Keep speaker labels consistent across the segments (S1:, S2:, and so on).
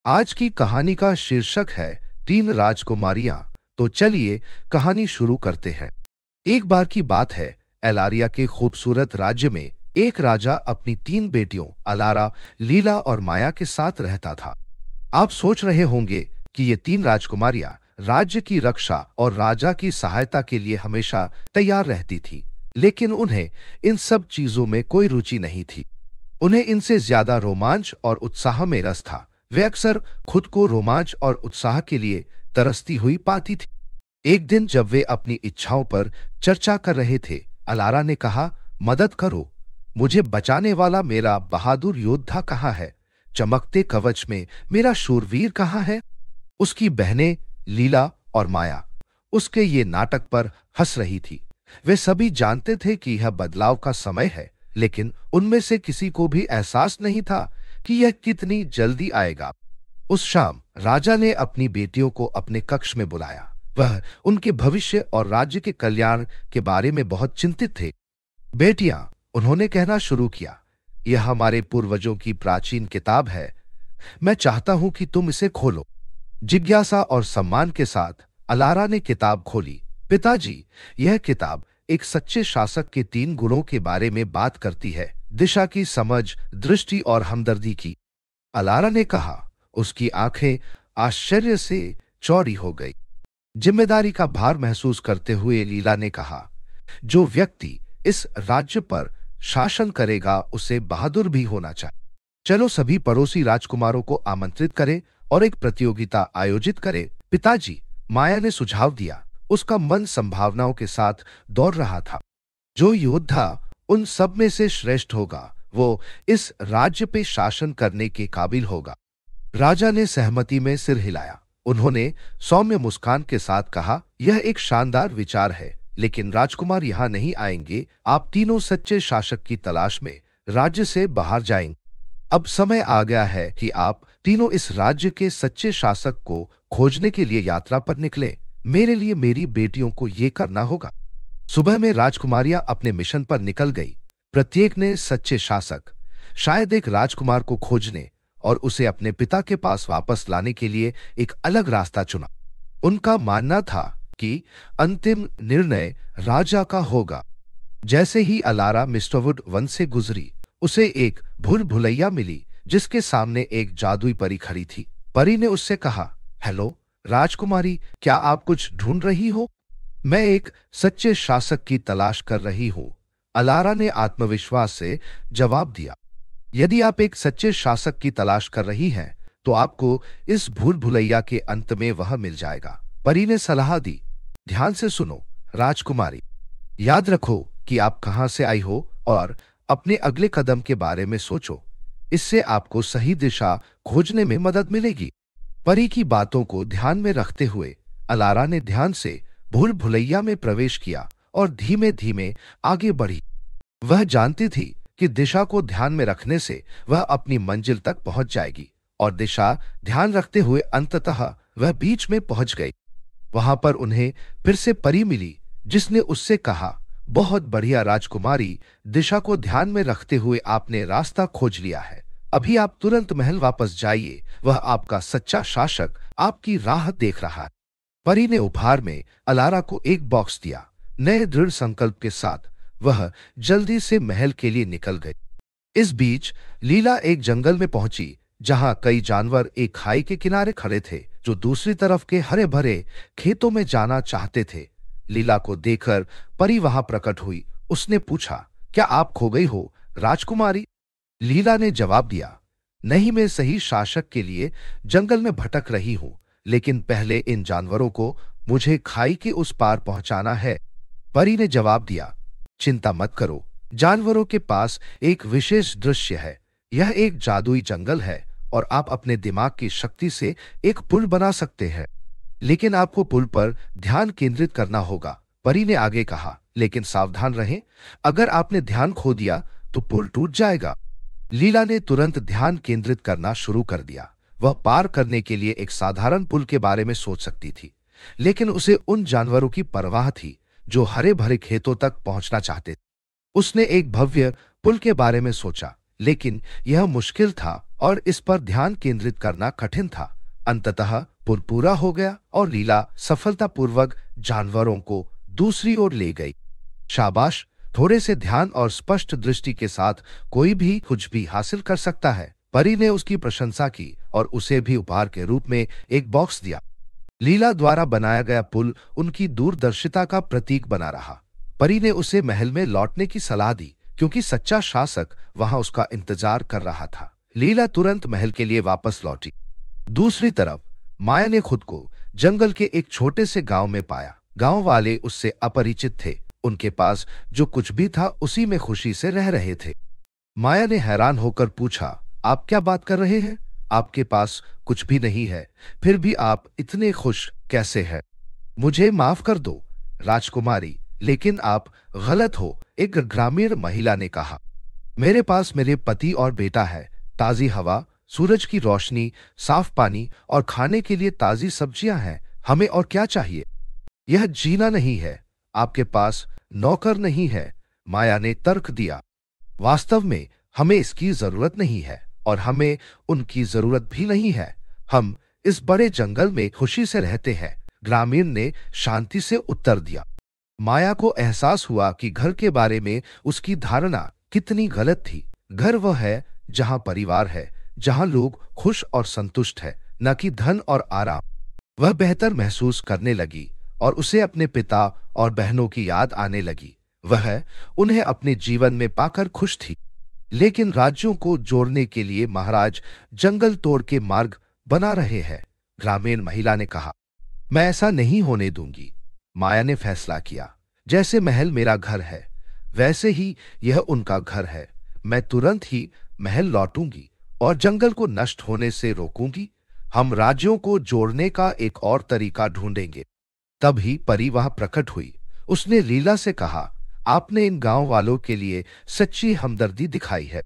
S1: आज की कहानी का शीर्षक है तीन राजकुमारियां। तो चलिए कहानी शुरू करते हैं। एक बार की बात है, एलारिया के खूबसूरत राज्य में एक राजा अपनी तीन बेटियों अलारा, लीला और माया के साथ रहता था। आप सोच रहे होंगे कि ये तीन राजकुमारियां राज्य की रक्षा और राजा की सहायता के लिए हमेशा तैयार रहती थी, लेकिन उन्हें इन सब चीजों में कोई रुचि नहीं थी। उन्हें इनसे ज्यादा रोमांच और उत्साह में रस था। वे अक्सर खुद को रोमांच और उत्साह के लिए तरसती हुई पाती थी। एक दिन जब वे अपनी इच्छाओं पर चर्चा कर रहे थे, अलारा ने कहा, मदद करो, मुझे बचाने वाला मेरा बहादुर योद्धा कहाँ है? चमकते कवच में मेरा शूरवीर कहाँ है? उसकी बहनें लीला और माया उसके ये नाटक पर हंस रही थी। वे सभी जानते थे कि यह बदलाव का समय है, लेकिन उनमें से किसी को भी एहसास नहीं था कि यह कितनी जल्दी आएगा। उस शाम राजा ने अपनी बेटियों को अपने कक्ष में बुलाया। वह उनके भविष्य और राज्य के कल्याण के बारे में बहुत चिंतित थे। बेटियां, उन्होंने कहना शुरू किया, यह हमारे पूर्वजों की प्राचीन किताब है। मैं चाहता हूं कि तुम इसे खोलो। जिज्ञासा और सम्मान के साथ अलारा ने किताब खोली। पिताजी, यह किताब एक सच्चे शासक के तीन गुणों के बारे में बात करती है, दिशा की समझ, दृष्टि और हमदर्दी की। अलारा ने कहा। उसकी आंखें आश्चर्य से चौड़ी हो गई। जिम्मेदारी का भार महसूस करते हुए लीला ने कहा, जो व्यक्ति इस राज्य पर शासन करेगा उसे बहादुर भी होना चाहिए। चलो सभी पड़ोसी राजकुमारों को आमंत्रित करें और एक प्रतियोगिता आयोजित करें। पिताजी, माया ने सुझाव दिया। उसका मन संभावनाओं के साथ दौड़ रहा था। जो योद्धा उन सब में से श्रेष्ठ होगा, वो इस राज्य पे शासन करने के काबिल होगा। राजा ने सहमति में सिर हिलाया। उन्होंने सौम्य मुस्कान के साथ कहा, यह एक शानदार विचार है, लेकिन राजकुमार यहां नहीं आएंगे। आप तीनों सच्चे शासक की तलाश में राज्य से बाहर जाएंगे। अब समय आ गया है कि आप तीनों इस राज्य के सच्चे शासक को खोजने के लिए यात्रा पर निकले। मेरे लिए मेरी बेटियों को ये करना होगा। सुबह में राजकुमारियां अपने मिशन पर निकल गई। प्रत्येक ने सच्चे शासक, शायद एक राजकुमार को खोजने और उसे अपने पिता के पास वापस लाने के लिए एक अलग रास्ता चुना। उनका मानना था कि अंतिम निर्णय राजा का होगा। जैसे ही अलारा मिस्टरवुड वन से गुजरी, उसे एक भूल भुलैया मिली जिसके सामने एक जादुई परी खड़ी थी। परी ने उससे कहा, हेलो राजकुमारी, क्या आप कुछ ढूंढ रही हो? मैं एक सच्चे शासक की तलाश कर रही हूं, अलारा ने आत्मविश्वास से जवाब दिया। यदि आप एक सच्चे शासक की तलाश कर रही हैं, तो आपको इस भूल भुलैया के अंत में वह मिल जाएगा। परी ने सलाह दी, ध्यान से सुनो राजकुमारी, याद रखो कि आप कहां से आई हो और अपने अगले कदम के बारे में सोचो। इससे आपको सही दिशा खोजने में मदद मिलेगी। परी की बातों को ध्यान में रखते हुए अलारा ने ध्यान से भूल भुलैया में प्रवेश किया और धीमे धीमे आगे बढ़ी। वह जानती थी कि दिशा को ध्यान में रखने से वह अपनी मंजिल तक पहुंच जाएगी, और दिशा ध्यान रखते हुए अंततः वह बीच में पहुंच गई। वहां पर उन्हें फिर से परी मिली, जिसने उससे कहा, बहुत बढ़िया राजकुमारी, दिशा को ध्यान में रखते हुए आपने रास्ता खोज लिया है। अभी आप तुरंत महल वापस जाइए, वह आपका सच्चा शासक आपकी राह देख रहा है। परी ने उपहार में अलारा को एक बॉक्स दिया। नए दृढ़ संकल्प के साथ वह जल्दी से महल के लिए निकल गई। इस बीच लीला एक जंगल में पहुंची, जहां कई जानवर एक खाई के किनारे खड़े थे, जो दूसरी तरफ के हरे भरे खेतों में जाना चाहते थे। लीला को देखकर परी वहां प्रकट हुई। उसने पूछा, क्या आप खो गई हो राजकुमारी? लीला ने जवाब दिया, नहीं, मैं सही शासक के लिए जंगल में भटक रही हूं, लेकिन पहले इन जानवरों को मुझे खाई के उस पार पहुंचाना है। परी ने जवाब दिया, चिंता मत करो, जानवरों के पास एक विशेष दृश्य है। यह एक जादुई जंगल है और आप अपने दिमाग की शक्ति से एक पुल बना सकते हैं, लेकिन आपको पुल पर ध्यान केंद्रित करना होगा। परी ने आगे कहा, लेकिन सावधान रहें, अगर आपने ध्यान खो दिया तो पुल टूट जाएगा। लीला ने तुरंत ध्यान केंद्रित करना शुरू कर दिया। वह पार करने के लिए एक साधारण पुल के बारे में सोच सकती थी, लेकिन उसे उन जानवरों की परवाह थी जो हरे भरे खेतों तक पहुंचना चाहते थे। उसने एक भव्य पुल के बारे में सोचा, लेकिन यह मुश्किल था और इस पर ध्यान केंद्रित करना कठिन था। अंततः पुल पूरा हो गया और लीला सफलतापूर्वक जानवरों को दूसरी ओर ले गई। शाबाश! थोड़े से ध्यान और स्पष्ट दृष्टि के साथ कोई भी कुछ भी हासिल कर सकता है। परी ने उसकी प्रशंसा की और उसे भी उपहार के रूप में एक बॉक्स दिया। लीला द्वारा बनाया गया पुल उनकी दूरदर्शिता का प्रतीक बना रहा। परी ने उसे महल में लौटने की सलाह दी क्योंकि सच्चा शासक वहां उसका इंतजार कर रहा था। लीला तुरंत महल के लिए वापस लौटी। दूसरी तरफ माया ने खुद को जंगल के एक छोटे से गांव में पाया। गांव वाले उससे अपरिचित थे। उनके पास जो कुछ भी था उसी में खुशी से रह रहे थे। माया ने हैरान होकर पूछा, आप क्या बात कर रहे हैं? आपके पास कुछ भी नहीं है, फिर भी आप इतने खुश कैसे हैं? मुझे माफ कर दो राजकुमारी, लेकिन आप गलत हो, एक ग्रामीण महिला ने कहा। मेरे पास मेरे पति और बेटा है, ताजी हवा, सूरज की रोशनी, साफ पानी और खाने के लिए ताजी सब्जियां हैं। हमें और क्या चाहिए? यह जीना नहीं है। आपके पास नौकर नहीं है, माया ने तर्क दिया। वास्तव में हमें इसकी जरूरत नहीं है और हमें उनकी जरूरत भी नहीं है। हम इस बड़े जंगल में खुशी से रहते हैं, ग्रामीण ने शांति से उत्तर दिया। माया को एहसास हुआ कि घर के बारे में उसकी धारणा कितनी गलत थी। घर वह है जहां परिवार है, जहां लोग खुश और संतुष्ट है, न कि धन और आराम। वह बेहतर महसूस करने लगी और उसे अपने पिता और बहनों की याद आने लगी। वह उन्हें अपने जीवन में पाकर खुश थी। लेकिन राज्यों को जोड़ने के लिए महाराज जंगल तोड़ के मार्ग बना रहे हैं, ग्रामीण महिला ने कहा। मैं ऐसा नहीं होने दूंगी, माया ने फैसला किया। जैसे महल मेरा घर है, वैसे ही यह उनका घर है। मैं तुरंत ही महल लौटूंगी और जंगल को नष्ट होने से रोकूंगी। हम राज्यों को जोड़ने का एक और तरीका ढूंढेंगे। तभी परी वहां प्रकट हुई। उसने लीला से कहा, आपने इन गांव वालों के लिए सच्ची हमदर्दी दिखाई है।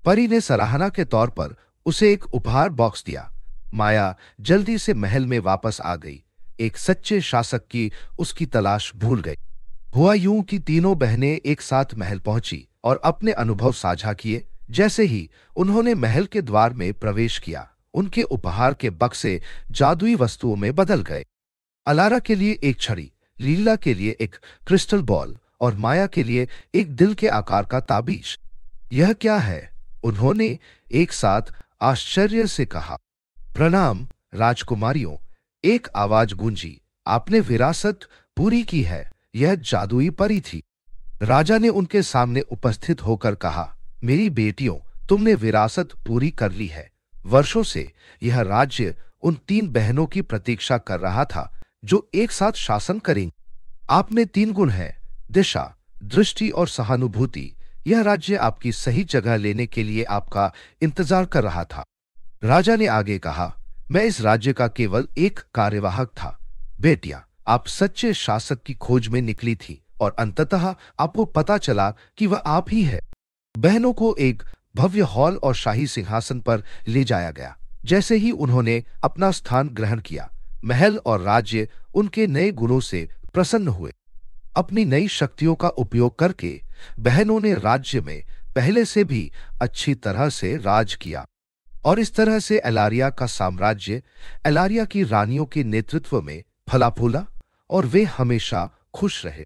S1: परी ने सराहना के तौर पर उसे एक उपहार बॉक्स दिया। माया जल्दी से महल में वापस आ गई। एक सच्चे शासक की उसकी तलाश भूल गई। हुआ यूं कि तीनों बहनें एक साथ महल पहुंची और अपने अनुभव साझा किए। जैसे ही उन्होंने महल के द्वार में प्रवेश किया, उनके उपहार के बक्से जादुई वस्तुओं में बदल गए। अलारा के लिए एक छड़ी, लीला के लिए एक क्रिस्टल बॉल और माया के लिए एक दिल के आकार का ताबीज। यह क्या है? उन्होंने एक साथ आश्चर्य से कहा। प्रणाम राजकुमारियों, एक आवाज गूंजी। आपने विरासत पूरी की है। यह जादुई परी थी। राजा ने उनके सामने उपस्थित होकर कहा, मेरी बेटियों, तुमने विरासत पूरी कर ली है। वर्षों से यह राज्य उन तीन बहनों की प्रतीक्षा कर रहा था जो एक साथ शासन करेंगे। आप में तीन गुण हैं, दिशा, दृष्टि और सहानुभूति। यह राज्य आपकी सही जगह लेने के लिए आपका इंतजार कर रहा था। राजा ने आगे कहा, मैं इस राज्य का केवल एक कार्यवाहक था। बेटियां, आप सच्चे शासक की खोज में निकली थी और अंततः आपको पता चला कि वह आप ही है। बहनों को एक भव्य हॉल और शाही सिंहासन पर ले जाया गया। जैसे ही उन्होंने अपना स्थान ग्रहण किया, महल और राज्य उनके नए गुणों से प्रसन्न हुए। अपनी नई शक्तियों का उपयोग करके बहनों ने राज्य में पहले से भी अच्छी तरह से राज किया और इस तरह से एलारिया का साम्राज्य एलारिया की रानियों के नेतृत्व में फला फूला और वे हमेशा खुश रहे।